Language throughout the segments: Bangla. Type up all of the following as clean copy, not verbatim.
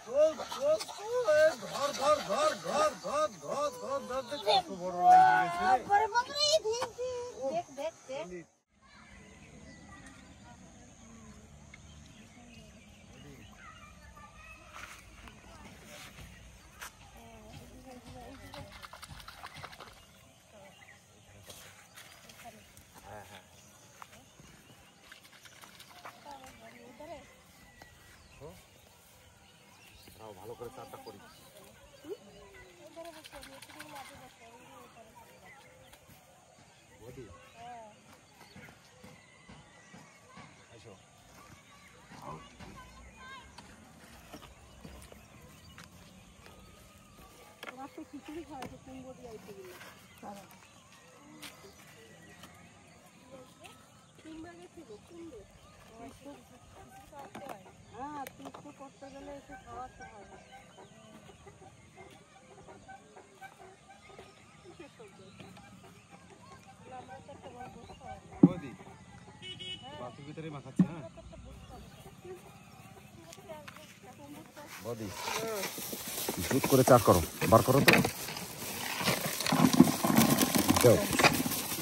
চল চল ধর ধর ধর ধর ধর ধর ধর ধর কত বড় লাগিয়ে গেছে বড় বাবরে দেখ দেখ দেখ ভালো করে চারটা করি খিচুড়ি খাওয়া কুমড়ো দিয়ে আইতে গেলে কুমড়া গেছিল কুমড়ো হ্যাঁ তুষ্ট করতে গেলে একটু খাওয়াতে হয় ভিতরে মাখাচ্ছে হ্যাঁ বদি জুত করে চার করো বার করো তো দাও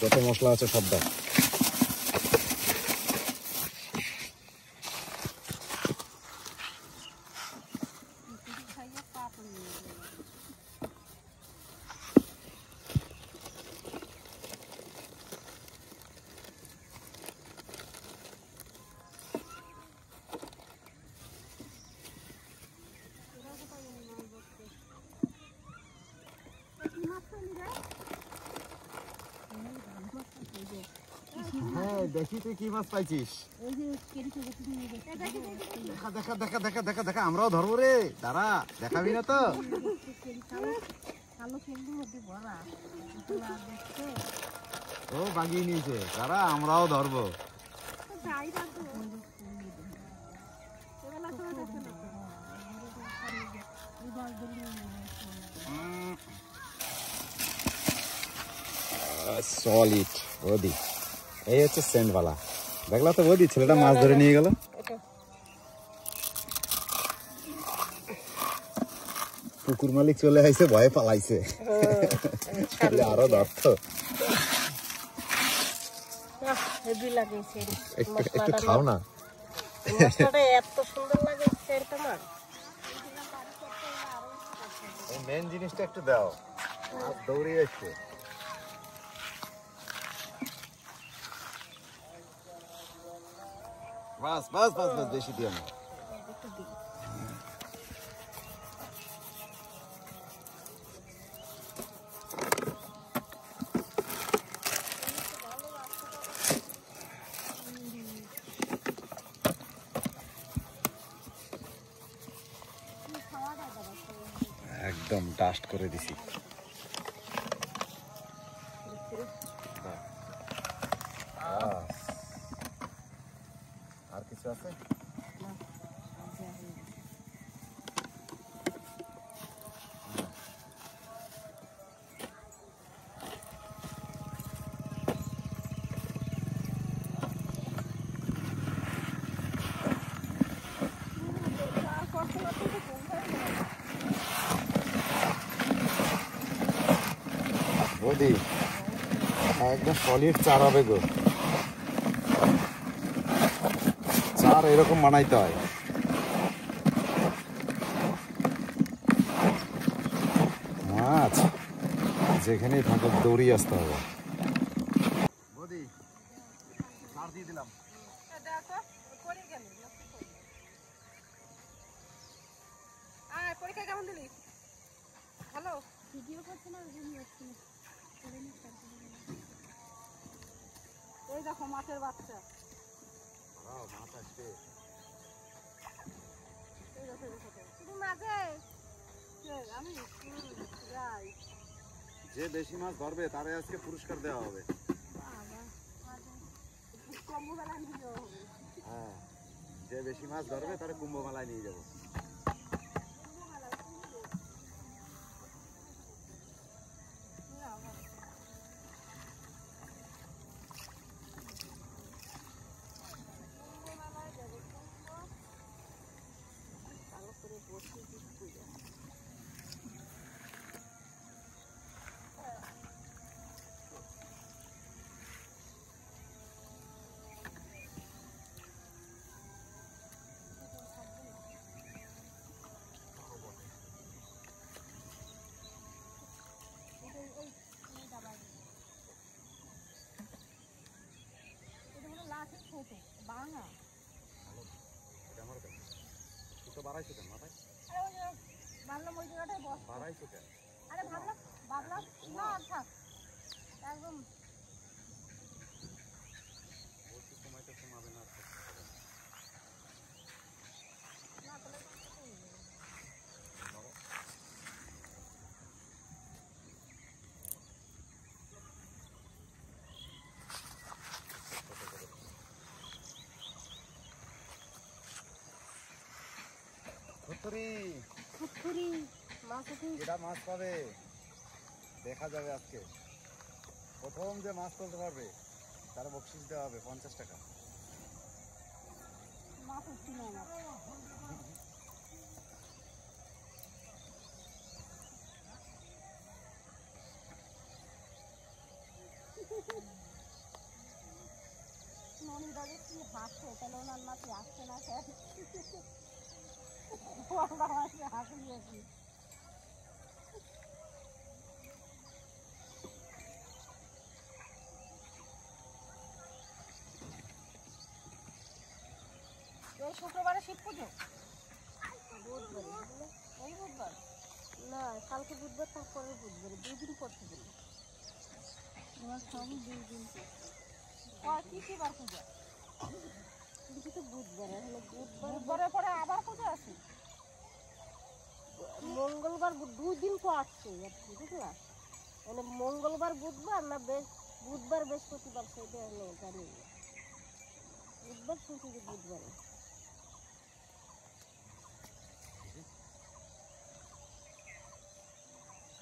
যত মশলা আছে সব দাও হ্যাঁ দেখি তুই কি মাছ পাইছিস দেখা দেখা দেখা দেখা দেখা দেখা আমরাও ধরবো রে দাঁড়া দেখাবি না তো ও বাগিয়ে নিয়েছে দাঁড়া আমরাও ধরবো সলিড বদি এই হচ্ছে সেন্টওয়ালা দেখলা তো বদি ছেলেটা মাছ ধরে নিয়ে গেল পুকুর মালিক চলে আইছে ভয়ে পালাইছে আরো ধরতো একটু খাও না এত সুন্দর লাগে তোমার মেন জিনিসটা একটু দাও মাছ দৌড়িয়ে আসছে বাস বাস বাস বাস বেশি দিও না একদম ডাস্ট করে দিছি আর কিছু আছে বৌদি একদম সলিড চার হবে গো চার এরকম বানাইতে হয় মাছ যেখানেই থাকুক দৌড়িয়ে আসতে হবে বৌদি চার দিয়ে দিলাম পরীক্ষা কেমন দিলি ভালো ভিডিও করছে না এই দেখো মাছের বাচ্চা মাছ আসবে যে বেশি মাছ ধরবে তারে আজকে পুরস্কার দেওয়া হবে হ্যাঁ যে বেশি মাছ ধরবে তারে কুম্ভ মেলায় নিয়ে যাবো করে বসে বাড়াইছো কেন মাথায়? আরে ওই যে ভাবলাম ওই জায়গাটায় বস। বাড়াইছো কেন? আরে ভাবলাম না থাক একদম বলছি সময়টা কমাবে না। না তাহলে পুকুরি মাছ আছে। এটা মাছ পাবে, দেখা যাবে আজকে। প্রথম যে মাছ তুলতে পারবে তার বকশিস দেওয়া হবে 50 টাকা। মাছ ছিল না ননি দাদা কি হাসছে তাহলে ওনার মাছ আসছে না স্যার হাসি এই শুক্রবারে শিব পুজো এই বুধবার না কালকে বুধবার তারপরে বুধবার 2 দিন পর থেকে তোমার সবই 2 দিন পর কি বার পূজা কিন্তু তো বুধবারে হলো বুধবারের পরে আবার পূজা আছে মঙ্গলবার 2 দিন তো আসছে বুঝলা মানে মঙ্গলবার বুধবার না বুধবার বৃহস্পতিবার সেটা হলো জানি বুধবার শুনছি যে বুধবারে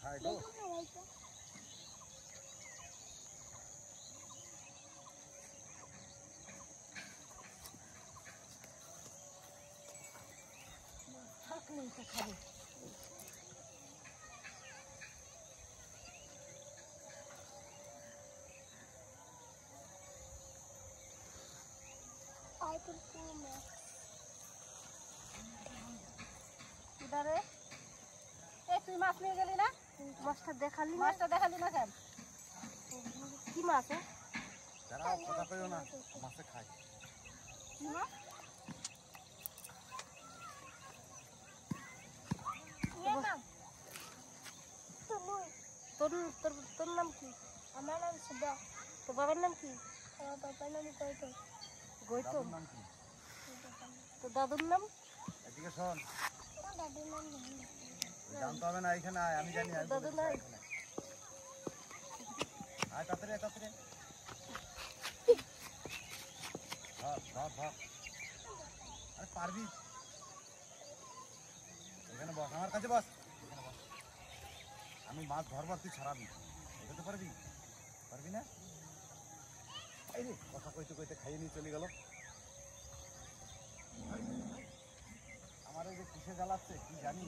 খাই গো। থাকলেই তো খাবে কিদারে এ তুই মাছ নিয়ে গেলি না মাছটা দেখালি না কেন কি মাছ দাঁড়াও, কথা কইও না, মাছে খাই। কি মাছ তোর নাম কি আমার নাম সুবা তোর বাবার নাম কি আমার বাবার নাম গৌতম দাদুর নাম কি? তোর দাদুর নাম এদিকে শোন, আমার দাদুর নাম জানতে হবে না, এখানে আয়, আমি জানি। আমি দাদু বলে নাই দিচ্ছি, এখানে আয়। তাড়াতাড়ি তাড়াতাড়ি ধর ধর ধর। আরে পারবি, এখানে বস, আমার কাছে বস, এখানে বস। আমি মাছ ধরবার, তুই ছাড়াবি, এটা তো পারবি? পারবি না? এই রে, কথা কইতে কইতে খাইয়ে নিয়ে চলে গেল। আমার এই যে কিসে জ্বালাচ্ছে কি জানি।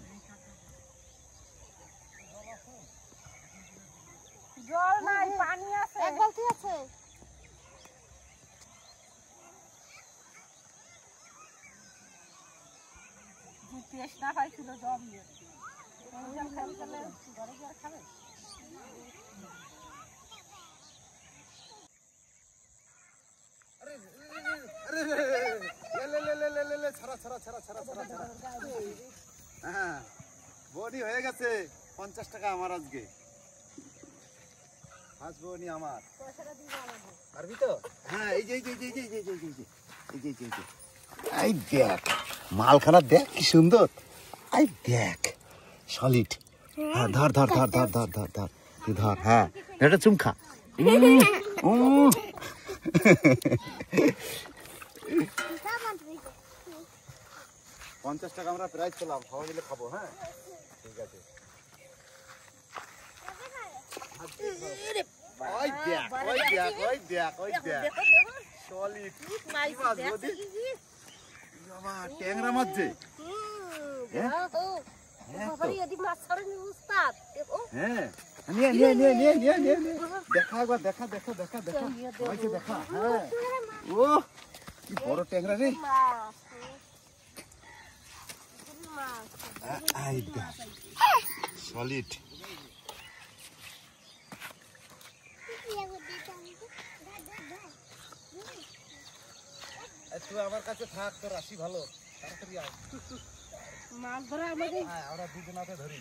জল নাই পানি আছে এক বালতি আছে টেস না পাইছিল জল দিয়ে জল খেলে ঘরে গিয়ে খাবে বনি হয়ে গেছে 50 টাকা আমার আজকে। আজ বনি আমার। পারবি তো? হ্যাঁ, এই যে এই দেখ মালখানা, দেখ কি সুন্দর। এই দেখ সলিড। হ্যাঁ, ধর ধর ধর ধর ধর ধর ধর তুই ধর। হ্যাঁ, এটা চুমখা। 50 টাকা আমরা প্রাইজ পেলাম, সবাই মিলে খাবো। হ্যাঁ ঠিক আছে। ওই দেখ ওই দেখ ওই দেখ ওই দেখ সলিড মাছ বদি। বাবা ট্যাংরা মাছ যে। হ্যাঁ নিয়ে দেখা একবার, দেখা দেখা দেখা দেখা সবাইকে দেখা। হ্যাঁ, ও কি বড় ট্যাংরা রে। সলিড। তুই আমার কাছে থাক, তোর রাশি ভালো, তাড়াতাড়ি আয়। মাছ ধরা আমাদের হ্যাঁ আমরা দুজনাতে ধরি।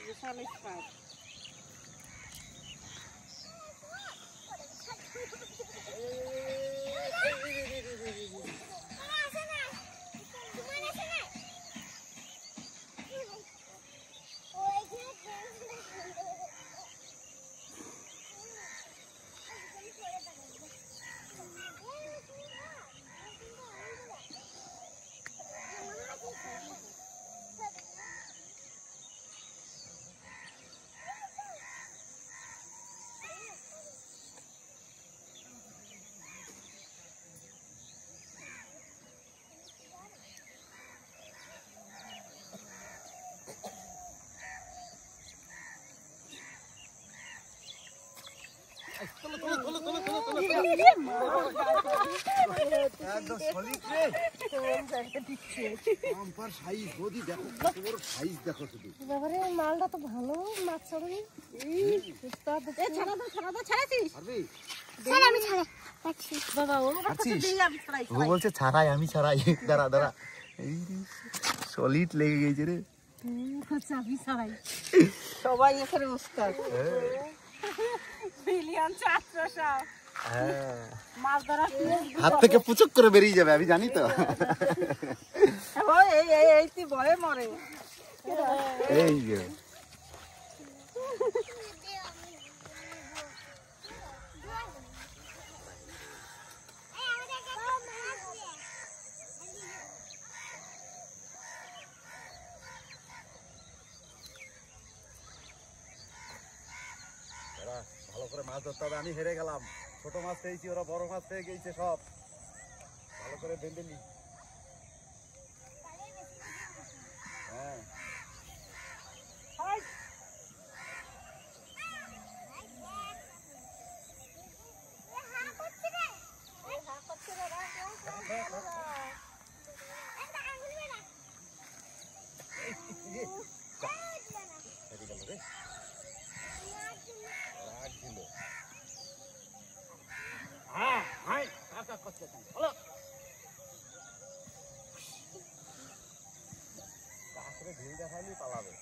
বিশাল স্পাইট। একদম সলিড রে। আমার সাইজ বডি দেখো, কত বড় সাইজ দেখো শুধু। বাবারে মালটা তো ভালো মাছ ছড়ে। এই ছাড়া দাও ছাড়াছিস? পারবি? ছাড়া আমি ছাড়া পাচ্ছি বাবা ওর কাছে দিয়ে আমি ছাড়াই। ও বলছে ছাড়াই, আমি ছাড়াই। দাঁড়া দাঁড়া, এই সলিড লেগে গেছে রে। চাবি ছাড়াই সবাই এখানে উস্তাদ। বিলিয়ন চারশো হ্যাঁ, মাছ ধরা হাত থেকে পুচুক করে বেরিয়ে যাবে, আমি জানি তো। এই তুই ভয়ে মরে। এই যে ভালো করে মাছ ধরতে হবে। আমি হেরে গেলাম, ছোট মাছ পেয়েছি, ওরা বড় মাছ পেয়ে গেছে সব। ভালো করে বেঁধে নি। হ্যাঁ ঢিল দেখাইলে পালাবে।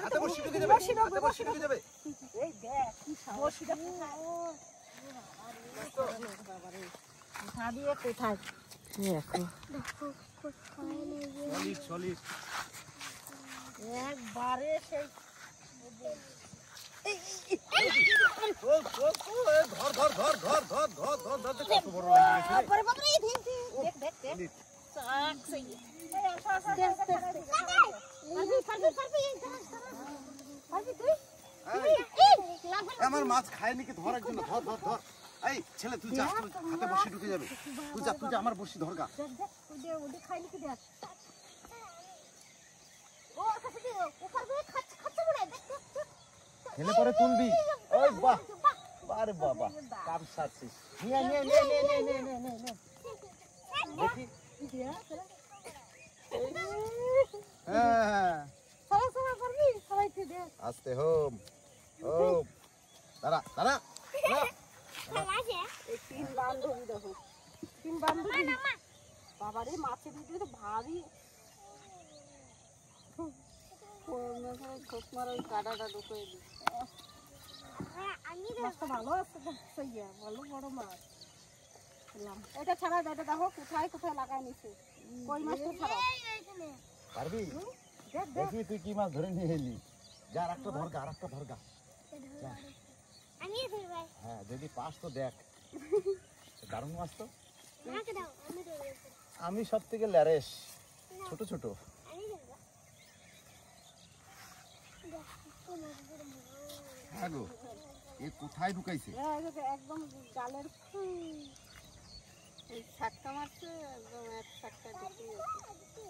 হাতে বসি ঢুকে যাবে, হাতে বসি ঢুকে যাবে। এই দেখ কি সাহসীটা কোথা দিয়ে কোথায় দেখো সলিড সলিড একবারে সেই ধর ধর ধর ধর ধর ধর ধর ধর, কত বড় লেগে গেছে। বাবারে বাবারে দেখ দেখ দেখ দেখ চাক সেই আমার মাছ খায় নাকি, ধর একজন, ধর ধর ধর। এই ছেলে তুই যা, তুই হাতে বসি ঢুকে যাবে। তুই যা, তুই যা, আমার বসি ধরগা। হেলে পরে তুলবি। ওই বাহ, আরে বাবা, কাম সারছিস। নিয়ে নিয়ে নিয়ে নিয়ে নিয়ে নিয়ে নিয়ে নিয়ে দেখি। হ্যাঁ আস্তে হোম হোম, দাঁড়া দাঁড়া তিন বান্ধবী দেখো, তিন বান্ধবী বাবারে মাছের ভিতরে তো ভারী ঠোক মারা ওই কাঁটাটা ঢুকে মাছটা ভালো আছে, ভালো বড় মাছ। এটা ছাড়া এটা দেখো কোথায় কোথায় লাগাই নিছে, কই মাছটা ছাড়া পারবি? দেখি তুই কি মাছ ধরে নিয়ে এলি। যা আর একটা ধরগা, আর একটা ধরগা। হ্যাঁ যদি পাস তো দেখ, দারুণ মাছ তো। আমি সব থেকে ল্যারেস, ছোট ছোট। হ্যাঁ গো, এ কোথায় ঢুকাইছে? একদম জালের এই ছাটকা মারছে, একদম এক ছাটকা ঢুকে গেছে।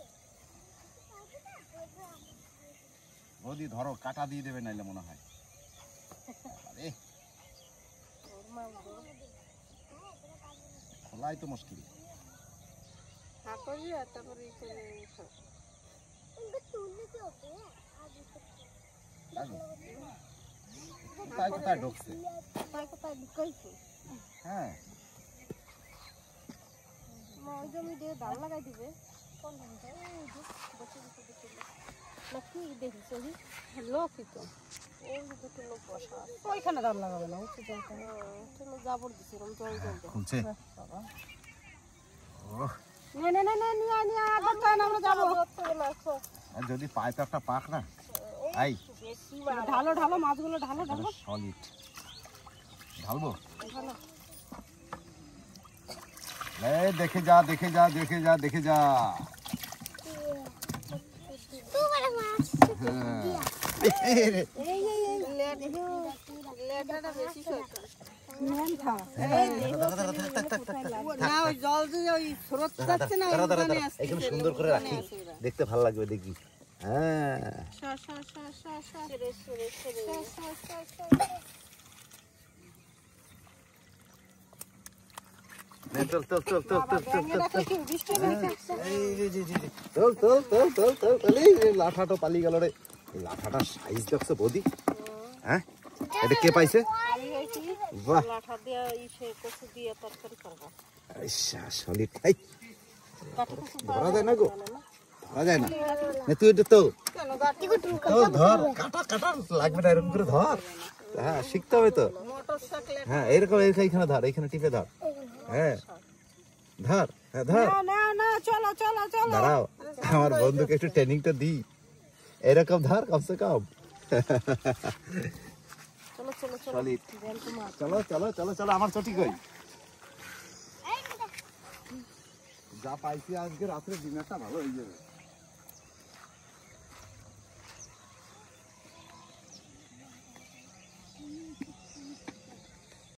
বৌদি ধরো, কাটা দিয়ে দেবে নাইলে মনে হয়। আরে ওর মাছ ধরো। খোলাই তো মুশকিল। হা করি আর তারপরে ই করে খাও। লাগো। কোথায় কোথায় ঢুকছে? কোথায় কোথায় ঢুকাইছে? হ্যাঁ মা ওই জমি দিয়ে ধান লাগাই দিবে। কোন ধানটা? ওই যে বসে বসে দেখে না কি দেখিস ওই লোকই তো ওই যে দুটো লোক বসা আছে। ওইখানে ধান লাগাবে না উঠে যাই চলো জাবর দিছে এরকম জল জল দেয়। খুলছে। বাবা ওহ, না না না না নিয়ে নিয়ে আগে চাই না আমরা যাবো। আর যদি পায় তো একটা পাক না। আই ঢালো ঢালো মাছগুলো ঢালো ঢালো সলিড ঢালবো। ঢালো। এই দেখে যা দেখে যা দেখে যা দেখে যা। হ্যাঁ। এই রে। এই লেটাটা বেশি শক্ত। না ওই জল দিয়ে ওই স্রোত যাচ্ছে না দাঁড়া, দাঁড়া, ওখানে দাঁড়া। আসছে। এখানে সুন্দর করে রাখি, দেখতে ভালো লাগবে দেখবি। হ্যাঁ নে, চল চল চল চল চল চল চল। এই রে রে রে রে। চল চল চল চল চল চল। এই রে, লাঠাটা পালিয়ে গেল রে। এই লাঠাটার সাইজ দেখছো বৌদি? হ্যাঁ এটা কে পাইছে? বাহ, লাঠা দিয়ে ইসে কচু দিয়ে তরকারি করবো। সলিড। এই ধরা যায় না গো, ধরা যায় না। নে তুই এটা তো ধর, কাটা কাটা লাগবে না, এরকম করে ধর। হ্যাঁ শিখতে হবে তো। মোটরসাইকেল হ্যাঁ এরকম এইখানে ধর, এইখানে টিপে ধর। হ্যাঁ ধর, হ্যাঁ ধর। না না চলো চলো চলো দাঁড়াও, আমার বন্ধুকে একটু ট্রেনিংটা দিই। এরকম ধর কমসে কম। চলো চলো চলো সলিড। জ্যান্ত মাছ। চলো চলো চলো চলো, আমার চটি কই? যা পাইছি আজকে রাত্রে ডিনারটা ভালো হয়ে যাবে।